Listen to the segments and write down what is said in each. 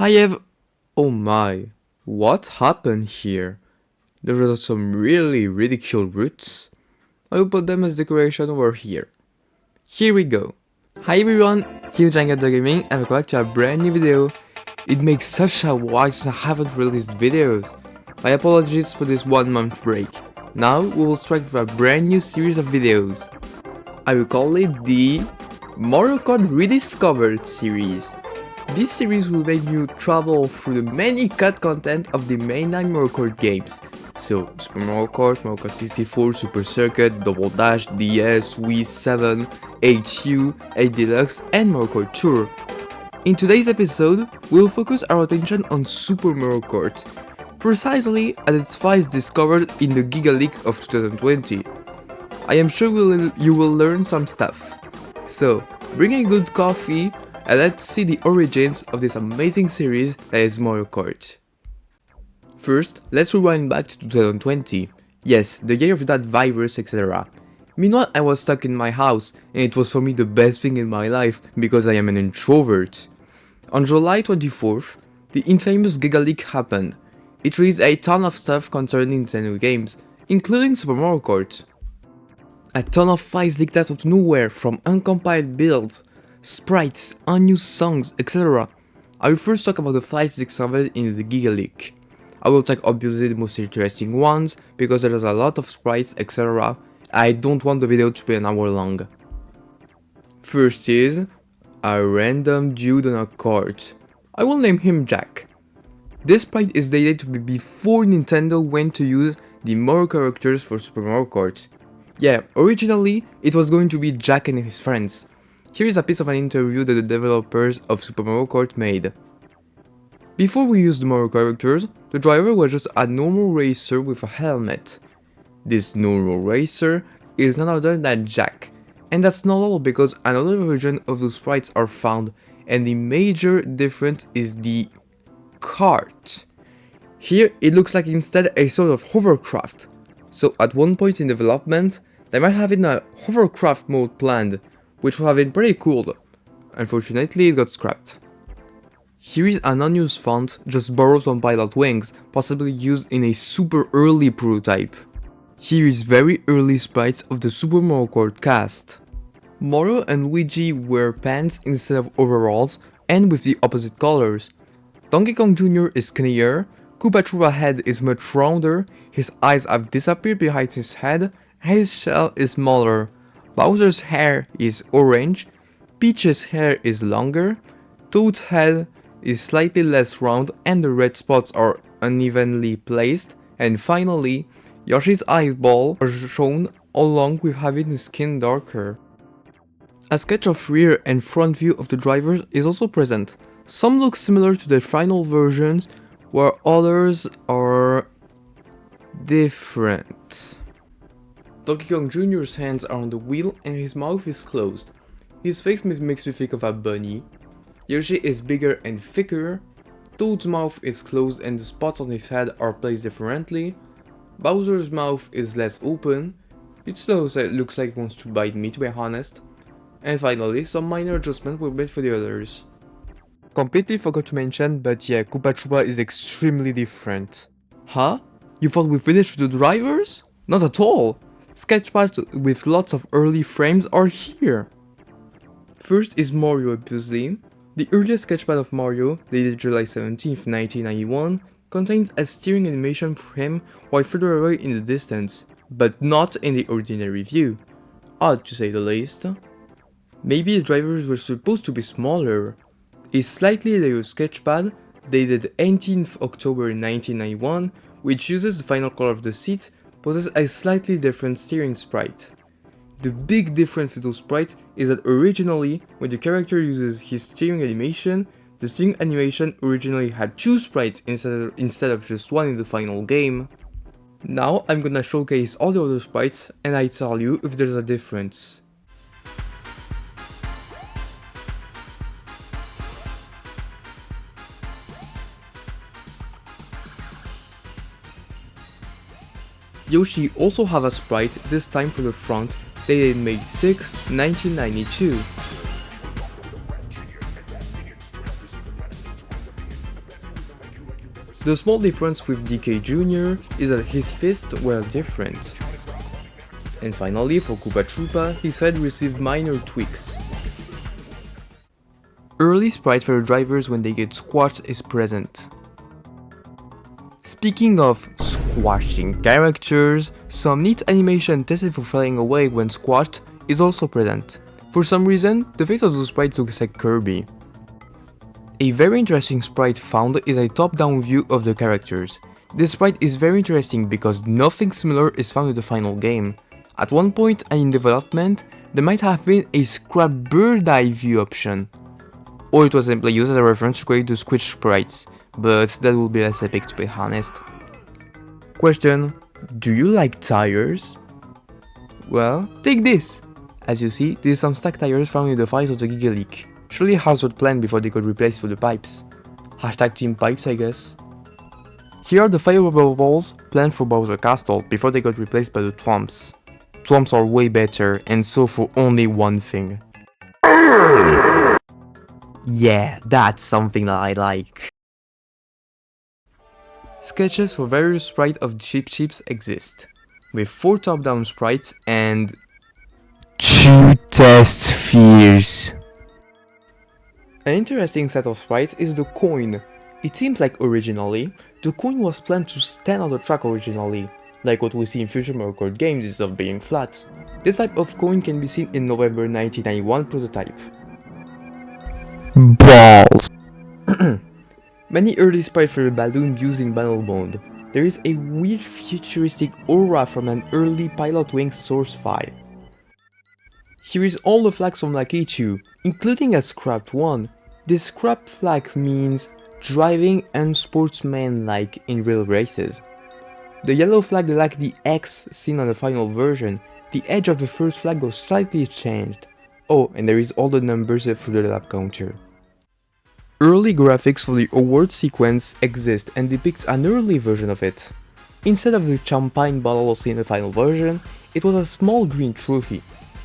Oh my, what happened here? There were some really ridiculous roots. I will put them as decoration over here. Here we go. Hi everyone, here's GigantoGaming and welcome back to a brand new video. It makes such a while since I haven't released videos. My apologies for this 1 month break. Now we will strike with a brand new series of videos. I will call it the Mario Kart Rediscovered series. This series will make you travel through the many cut content of the mainline Mario Kart games. So, Super Mario Kart, Mario Kart 64, Super Circuit, Double Dash, DS, Wii 7, HU, 8 Deluxe, and Mario Kart Tour. In today's episode, we'll focus our attention on Super Mario Kart, precisely as its files discovered in the Giga Leak of 2020. I am sure you will learn some stuff. So, bring a good coffee and let's see the origins of this amazing series that is Mario Kart. First, let's rewind back to 2020. Yes, the year of that virus, etc. Meanwhile, I was stuck in my house, and it was for me the best thing in my life because I am an introvert. On July 24th, the infamous Giga Leak happened. It released a ton of stuff concerning Nintendo games, including Super Mario Kart. A ton of files leaked out of nowhere from uncompiled builds, sprites, unused songs, etc. I will first talk about the files discovered in the Giga Leak. I will take obviously the most interesting ones, because there is a lot of sprites, etc. I don't want the video to be an hour long. First is a random dude on a cart. I will name him Jack. This sprite is dated to be before Nintendo went to use the Mario characters for Super Mario Kart. Yeah, originally it was going to be Jack and his friends. Here is a piece of an interview that the developers of Super Mario Kart made. Before we used the Mario characters, the driver was just a normal racer with a helmet. This normal racer is none other than Jack, and that's not all because another version of those sprites are found, and the major difference is the cart. Here it looks like instead a sort of hovercraft, so at one point in development, they might have in a hovercraft mode planned, which would have been pretty cool. Unfortunately, it got scrapped. Here is an unused font just borrowed from Pilot Wings, possibly used in a super early prototype. Here is very early sprites of the Super Mario Kart cast. Mario and Luigi wear pants instead of overalls and with the opposite colors. Donkey Kong Jr. is skinnier, Koopa Troopa's head is much rounder, his eyes have disappeared behind his head, and his shell is smaller. Bowser's hair is orange, Peach's hair is longer, Toad's head is slightly less round and the red spots are unevenly placed, and finally, Yoshi's eyeballs are shown along with having his skin darker. A sketch of rear and front view of the drivers is also present. Some look similar to the final versions, where others are different. Donkey Kong Jr.'s hands are on the wheel and his mouth is closed. His face makes me think of a bunny. Yoshi is bigger and thicker. Toad's mouth is closed and the spots on his head are placed differently. Bowser's mouth is less open. It still looks like it wants to bite me, to be honest. And finally, some minor adjustments were made for the others. Completely forgot to mention, but yeah, Koopa Troopa is extremely different. Huh? You thought we finished with the drivers? Not at all! Sketchpads with lots of early frames are here. First is Mario, obviously. The earliest sketchpad of Mario, dated July 17th, 1991, contains a steering animation for him while further away in the distance, but not in the ordinary view. Odd to say the least. Maybe the drivers were supposed to be smaller. A slightly later sketchpad, dated 18th October 1991, which uses the final color of the seat, possesses a slightly different steering sprite. The big difference with those sprites is that originally, when the character uses his steering animation, the steering animation originally had 2 sprites instead of just one in the final game. Now I'm gonna showcase all the other sprites and I tell you if there's a difference. Yoshi also have a sprite, this time for the front, dated May 6, 1992. The small difference with DK Jr. is that his fists were different. And finally, for Koopa Troopa, his head received minor tweaks. Early sprite for the drivers when they get squashed is present. Speaking of squashing characters, some neat animation tested for falling away when squashed is also present. For some reason, the face of the sprite looks like Kirby. A very interesting sprite found is a top-down view of the characters. This sprite is very interesting because nothing similar is found in the final game. At one point and in development, there might have been a scrap bird eye view option. Or it was simply used as a reference to create the squished sprites, but that would be less epic to be honest. Question: do you like tires? Well, take this! As you see, these are some stacked tires found in the files of the Giga Leak. Surely a household plan before they got replaced for the pipes. Hashtag team pipes, I guess. Here are the fireball balls planned for Bowser Castle before they got replaced by the Twomps. Twomps are way better, and so for only one thing. Yeah, that's something that I like. Sketches for various sprites of Chip Chips exist, with 4 top-down sprites and 2 test spheres. An interesting set of sprites is the coin. It seems like originally, the coin was planned to stand on the track originally, like what we see in future Mario Kart games instead of being flat. This type of coin can be seen in November 1991 prototype. Balls! Many early sprites for the balloon using Battle Bond. There is a weird futuristic aura from an early Pilot Wings source file. Here is all the flags from Lakichu, including a scrapped one. This scrapped flag means driving unsportsmanlike in real races. The yellow flag lacked the X seen on the final version. The edge of the first flag was slightly changed. Oh, and there is all the numbers for the lap counter. Early graphics for the award sequence exist and depicts an early version of it. Instead of the champagne bottle seen in the final version, it was a small green trophy.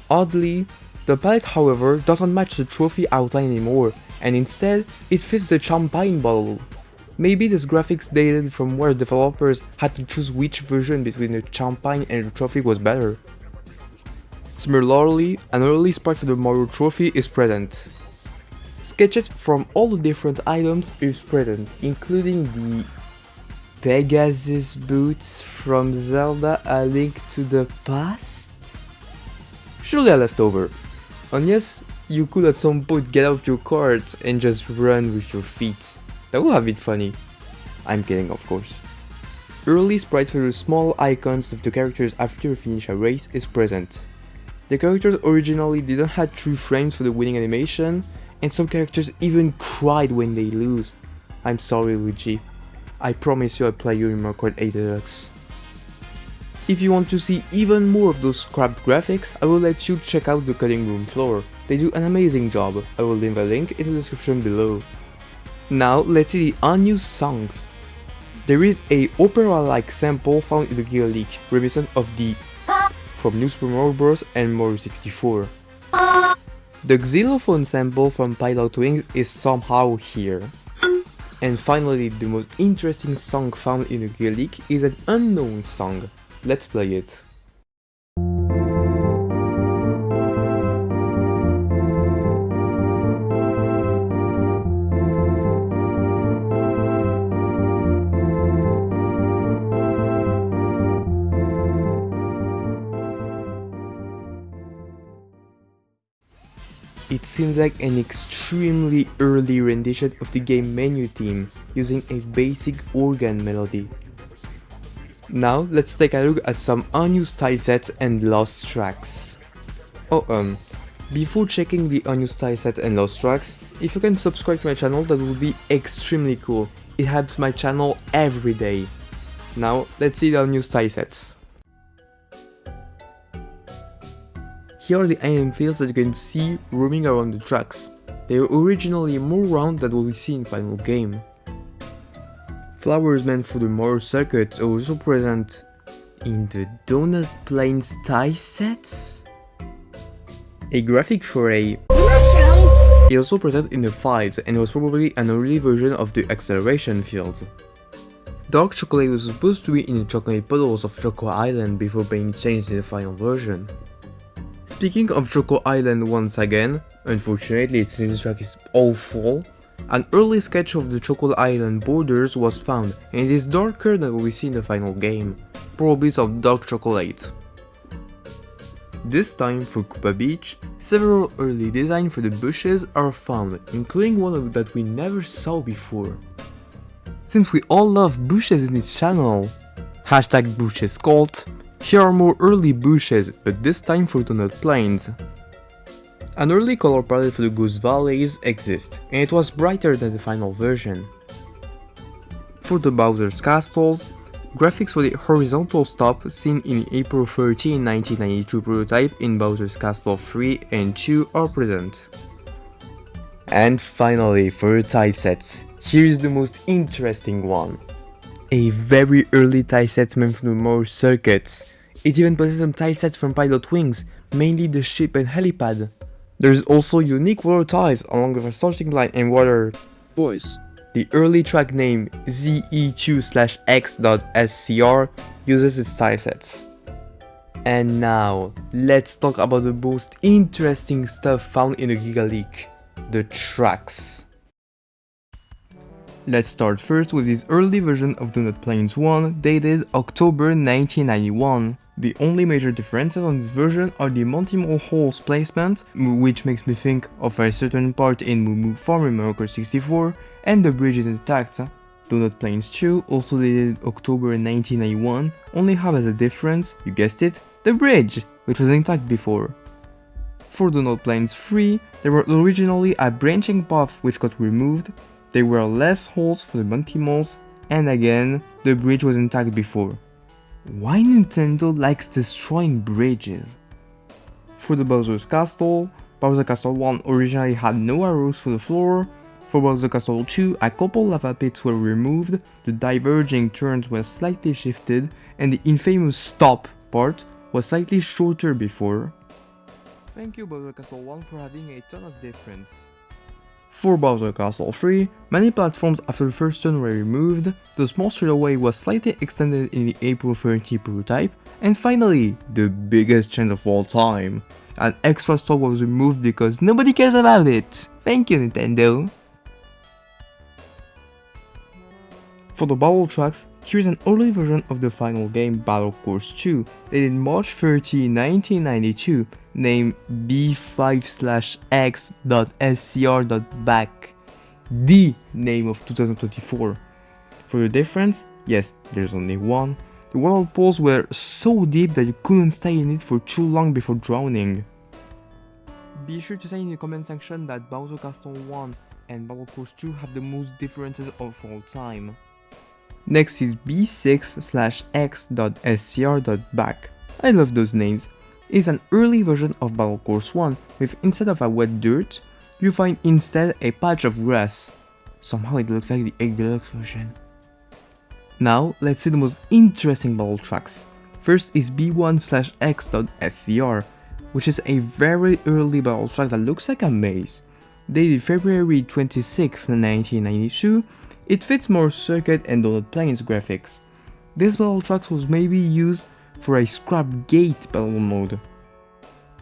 Oddly, the palette however doesn't match the trophy outline anymore, and instead it fits the champagne bottle. Maybe this graphics dated from where developers had to choose which version between the champagne and the trophy was better. Similarly, an early sprite for the Mario trophy is present. Sketches from all the different items is present, including the Pegasus boots from Zelda A Link to the Past? Surely a leftover. Unless you could at some point get out your cart and just run with your feet. That would have been funny. I'm kidding, of course. Early sprites for the small icons of the characters after you finish a race is present. The characters originally didn't have true frames for the winning animation, and some characters even cried when they lose. I'm sorry, Luigi. I promise you I'll play you in Mario Kart 8 Deluxe. If you want to see even more of those scrapped graphics, I will let you check out the cutting room floor. They do an amazing job. I will leave a link in the description below. Now let's see the unused songs. There is a opera-like sample found in the Giga Leak, reminiscent of the from New Super Mario Bros. And Mario 64. The xylophone sample from Pilot Wings is somehow here. And finally, the most interesting song found in the Giga Leak is an unknown song. Let's play it. It seems like an extremely early rendition of the game menu theme, using a basic organ melody. Now let's take a look at some unused tile sets and lost tracks. Before checking the unused tile sets and lost tracks, if you can subscribe to my channel, that would be extremely cool. It helps my channel every day. Now let's see the unused tile sets. Here are the item fields that you can see roaming around the tracks. They were originally more round than what we see in final game. Flowers meant for the Mario circuits are also present in the Donut Plains tile sets. A graphic for a is also present in the files and was probably an early version of the acceleration field. Dark chocolate was supposed to be in the chocolate puddles of Choco Island before being changed in the final version. Speaking of Choco Island once again, unfortunately this track is awful, an early sketch of the Choco Island borders was found and it is darker than what we see in the final game, probably some dark chocolate. This time for Koopa Beach, several early designs for the bushes are found, including one that we never saw before. Since we all love bushes in this channel, hashtag bushes cult, here are more early bushes, but this time for Donut Plains. An early color palette for the Goose Valleys exists, and it was brighter than the final version. For the Bowser's Castles, graphics for the horizontal stop seen in the April 13, 1992 prototype in Bowser's Castle 3 and 2 are present. And finally, for the tie sets, here is the most interesting one. A very early tie set meant for the more circuits. It even possesses some tile sets from Pilot Wings, mainly the ship and helipad. There's also unique water tiles along with a starting line and water voice. The early track name ZE2/X.SCR uses its tile sets. And now, let's talk about the most interesting stuff found in the Giga Leak, the tracks. Let's start first with this early version of Donut Plains 1 dated October 1991. The only major differences on this version are the multiple holes placement, which makes me think of a certain part in Moo Moo Farm in Mario Kart 64, and the bridge is intact. Donut Plains 2, also dated October 1991, only have as a difference, you guessed it, the bridge, which was intact before. For Donut Plains 3, there were originally a branching path which got removed, there were less holes for the multi-moles, and again, the bridge was intact before. Why Nintendo likes destroying bridges? For the Bowser's Castle, Bowser Castle 1 originally had no arrows for the floor. For Bowser Castle 2, a couple lava pits were removed, the diverging turns were slightly shifted, and the infamous stop part was slightly shorter before. Thank you Bowser Castle 1 for having a ton of difference. For Bowser Castle 3, many platforms after the first turn were removed, the small straightaway was slightly extended in the April 30 prototype, and finally, the biggest change of all time, an extra stop was removed because nobody cares about it! Thank you Nintendo! For the battle tracks, here is an early version of the final game Battle Course 2, dated March 30, 1992, named B5/X.SCR.back, the name of 2024. For the difference, yes, there's only one, the water pools were so deep that you couldn't stay in it for too long before drowning. Be sure to say in the comment section that Bowser Castle 1 and Battle Course 2 have the most differences of all time. Next is B6/X.SCR.back. I love those names. It's an early version of Battle Course 1 with instead of a wet dirt, you find instead a patch of grass. Somehow it looks like the Egg Deluxe version. Now let's see the most interesting battle tracks. First is B1/X.SCR, which is a very early battle track that looks like a maze. Dated February 26, 1992, it fits more circuit and Donut Plains graphics. This battle track was maybe used for a scrap gate battle mode.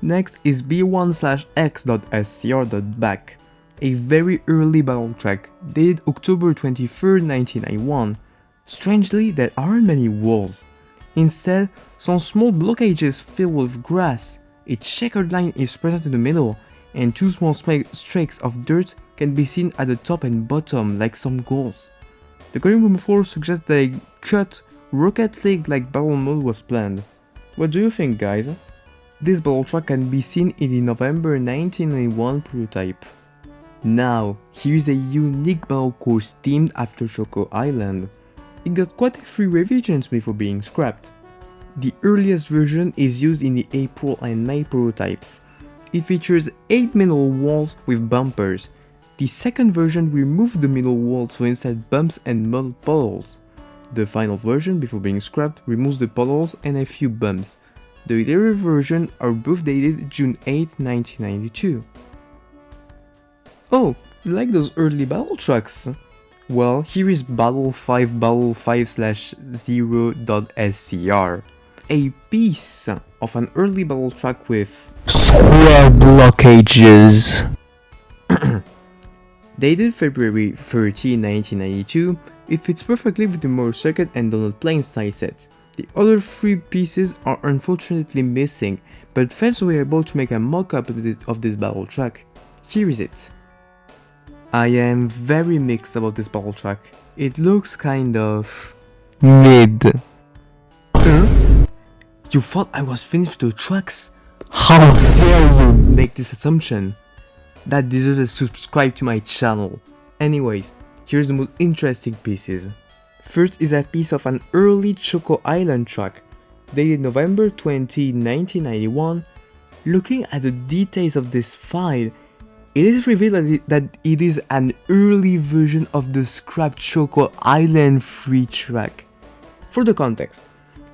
Next is B1/X.SCR.back, a very early battle track, dated October 23, 1991. Strangely, there aren't many walls. Instead, some small blockages filled with grass, a checkered line is present in the middle, and two small streaks of dirt can be seen at the top and bottom like some goals. The cutting room floor suggests that a cut Rocket League like battle mode was planned. What do you think guys? This battle track can be seen in the November 1991 prototype. Now, here's a unique battle course themed after Choco Island. It got quite a few revisions before being scrapped. The earliest version is used in the April and May prototypes. It features 8 middle walls with bumpers. The second version removed the middle walls for instead bumps and mud puddles. The final version, before being scrapped, removes the puddles and a few bumps. The later version are both dated June 8, 1992. Oh, you like those early battle tracks? Well, here is Battle5/0.scr, a piece of an early battle track with square blockages. Dated February 13, 1992, it fits perfectly with the Mario Circuit and Donald Plains tie sets. The other 3 pieces are unfortunately missing, but fans were able to make a mock-up of this battle track. Here is it. I am very mixed about this battle track. It looks kind of mid. You thought I was finished with the tracks? How dare you make this assumption? That deserves a subscribe to my channel. Anyways, here's the most interesting pieces. First is a piece of an early Choco Island track, dated November 20, 1991. Looking at the details of this file, it is revealed that it is an early version of the scrapped Choco Island 3 track. For the context,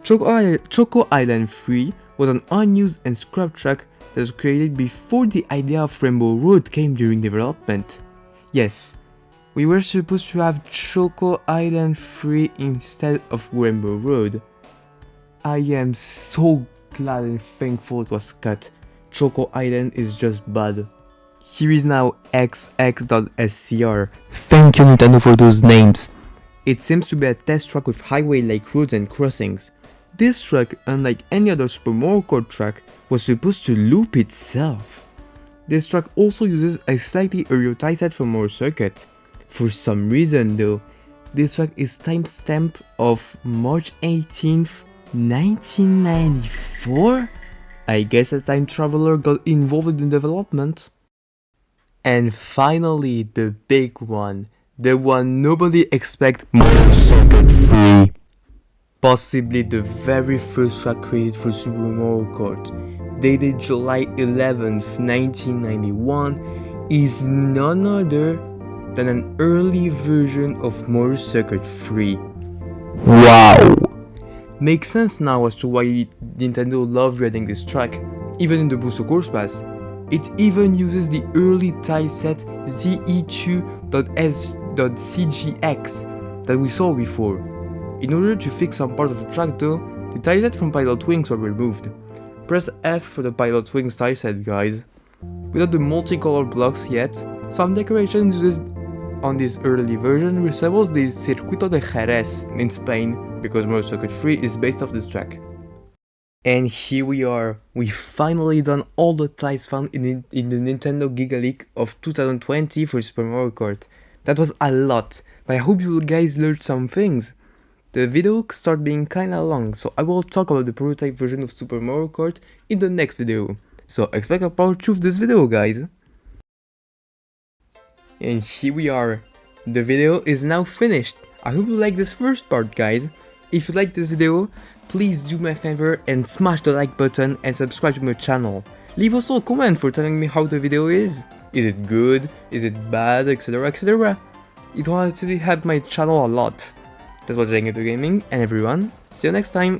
Choco Island 3 was an unused and scrapped track that was created before the idea of Rainbow Road came during development. Yes, we were supposed to have Choco Island 3 instead of Rainbow Road. I am so glad and thankful it was cut. Choco Island is just bad. Here is now XX.scr. Thank you Nintendo for those names. It seems to be a test track with highway-like roads and crossings. This track, unlike any other Super Mario Kart track, was supposed to loop itself. This track also uses a slightly earlier tie set from Mario Circuit. For some reason though, this track is timestamp of March 18th, 1994? I guess a time traveler got involved in development. And finally, the big one. The one nobody expects, Mario Circuit 3. Possibly the very first track created for Super Mario Kart, dated July 11th, 1991, is none other than an early version of Mario Circuit 3. Wow! Makes sense now as to why Nintendo loved reading this track, even in the Booster Course Pass. It even uses the early tie set ZE2.S.CGX that we saw before. In order to fix some part of the track though, the tie set from Pilot Wings were removed. Press F for the Pilot Wings tie set, guys. Without the multicolored blocks yet, some decorations used on this early version resembles the Circuito de Jerez in Spain, because Mario Circuit 3 is based off this track. And here we are, we finally done all the ties found in the Nintendo Giga Leak of 2020 for Super Mario Kart. That was a lot, but I hope you guys learned some things. The video started being kinda long, so I will talk about the prototype version of Super Mario Kart in the next video. So expect a part 2 of this video, guys. And here we are. The video is now finished. I hope you like this first part, guys. If you like this video, please do me a favor and smash the like button and subscribe to my channel. Leave also a comment for telling me how the video is. Is it good? Is it bad? Etc, etc. It will honestly help my channel a lot. That was GigantoGaming, and everyone, see you next time.